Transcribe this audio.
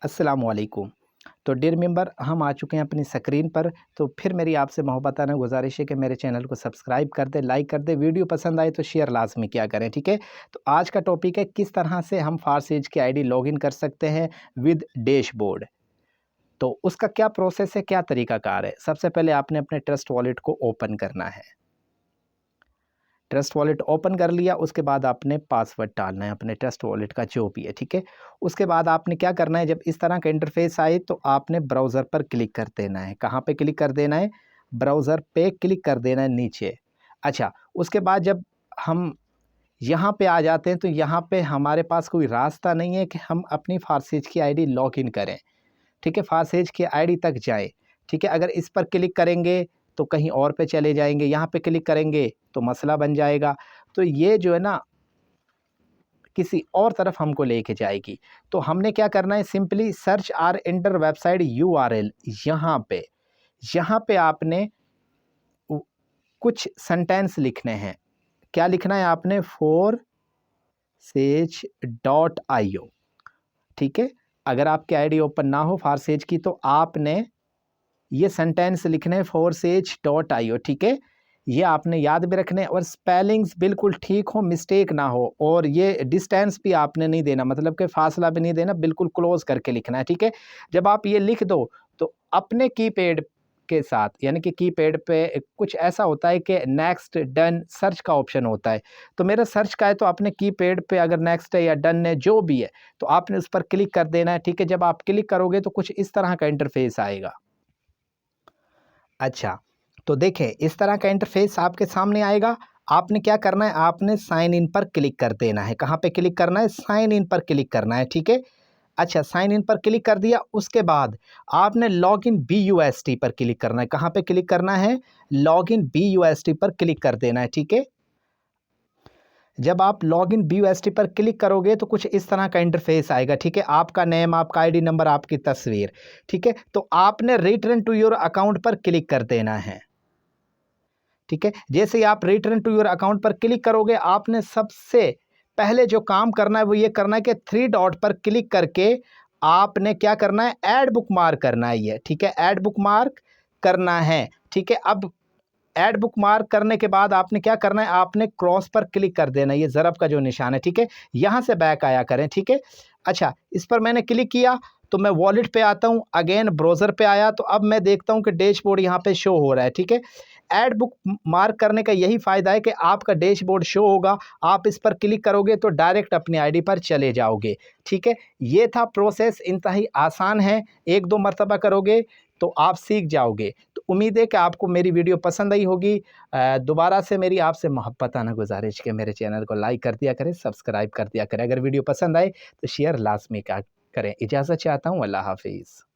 अस्सलामुअलैकुम। तो dear member, हम आ चुके हैं अपनी स्क्रीन पर। तो फिर मेरी आपसे मोहब्बताना गुजारिश है कि मेरे चैनल को सब्सक्राइब कर दें, लाइक कर दें, वीडियो पसंद आए तो शेयर लाजमी किया करें, ठीक है। तो आज का टॉपिक है किस तरह से हम फारसेज की आईडी लॉगिन कर सकते हैं विद डैशबोर्ड। तो उसका क्या प्रोसेस है, क्या तरीकाकार है। सबसे पहले आपने अपने ट्रस्ट वॉलेट को ओपन करना है। ट्रस्ट वॉलेट ओपन कर लिया, उसके बाद आपने पासवर्ड डालना है अपने ट्रस्ट वॉलेट का जो भी है, ठीक है। उसके बाद आपने क्या करना है, जब इस तरह का इंटरफेस आए तो आपने ब्राउज़र पर क्लिक कर देना है। कहाँ पे क्लिक कर देना है? ब्राउज़र पे क्लिक कर देना है नीचे। अच्छा, उसके बाद जब हम यहाँ पे आ जाते हैं तो यहाँ पे हमारे पास कोई रास्ता नहीं है कि हम अपनी फारसेज की आईडी लॉगिन करें, ठीक है। फारसेज की आईडी तक जाएं, ठीक है। अगर इस पर क्लिक करेंगे तो कहीं और पे चले जाएंगे, यहाँ पे क्लिक करेंगे तो मसला बन जाएगा। तो ये जो है ना किसी और तरफ हमको लेके जाएगी। तो हमने क्या करना है, simply search or enter website URL। यहाँ पे आपने कुछ सेंटेंस लिखने हैं। क्या लिखना है आपने? forSage.io, ठीक है। अगर आपकी आईडी ओपन ना हो फारसेज की तो आपने ये सेंटेंस लिखने forSage.io, ठीक है। ये आपने याद भी रखने और स्पेलिंग्स बिल्कुल ठीक हो, मिस्टेक ना हो। और ये डिस्टेंस भी आपने नहीं देना, मतलब कि फासला भी नहीं देना, बिल्कुल क्लोज करके लिखना है, ठीक है। जब आप ये लिख दो तो अपने कीपैड के साथ, यानी कि कीपैड पे कुछ ऐसा होता है कि नेक्स्ट, डन, सर्च का ऑप्शन होता है। तो मेरा सर्च का है तो अपने कीपैड पे अगर नेक्स्ट है या डन है जो भी है तो आपने उस पर क्लिक कर देना है, ठीक है। जब आप क्लिक करोगे तो कुछ इस तरह का इंटरफेस आएगा। अच्छा, तो देखें इस तरह का इंटरफेस आपके सामने आएगा। आपने क्या करना है, आपने साइन इन पर क्लिक कर देना है। कहाँ पे क्लिक करना है? साइन इन पर क्लिक करना है, ठीक है। अच्छा, साइन इन पर क्लिक कर दिया, उसके बाद आपने लॉग इन BUST पर क्लिक करना है। कहाँ पे क्लिक करना है? लॉग इन BUST पर क्लिक कर देना है, ठीक है। जब आप लॉग इन BUST पर क्लिक करोगे तो कुछ इस तरह का इंटरफेस आएगा, ठीक है। आपका नेम, आपका आईडी नंबर, आपकी तस्वीर, ठीक है। तो आपने रिटर्न टू योर अकाउंट पर क्लिक कर देना है, ठीक है। जैसे ही आप रिटर्न टू योर अकाउंट पर क्लिक करोगे, आपने सबसे पहले जो काम करना है वो ये करना है कि 3 डॉट पर क्लिक करके आपने क्या करना है? ऐड बुक मार्क करना है ये, ठीक है। ऐड बुक मार्क करना है, ठीक है। अब ऐड बुक मार्क करने के बाद आपने क्या करना है? आपने क्रॉस पर क्लिक कर देना है, ये ज़रब का जो निशान है, ठीक है। यहाँ से बैक आया करें, ठीक है। अच्छा, इस पर मैंने क्लिक किया तो मैं वॉलेट पे आता हूँ, अगेन ब्राउज़र पे आया तो अब मैं देखता हूँ कि डैशबोर्ड यहाँ पे शो हो रहा है, ठीक है। ऐड बुक मार्क करने का यही फ़ायदा है कि आपका डैशबोर्ड शो होगा, आप इस पर क्लिक करोगे तो डायरेक्ट अपनी आईडी पर चले जाओगे, ठीक है। ये था प्रोसेस, इंतहाई आसान है, 1-2 मरतबा करोगे तो आप सीख जाओगे। तो उम्मीद है कि आपको मेरी वीडियो पसंद आई होगी। दोबारा से मेरी आपसे मोहब्बताना गुजारिश कि मेरे चैनल को लाइक कर दिया करें, सब्सक्राइब कर दिया करें। अगर वीडियो पसंद आए तो शेयर लाज़मी करें। इजाज़त चाहता हूँ, अल्लाह हाफ़िज़।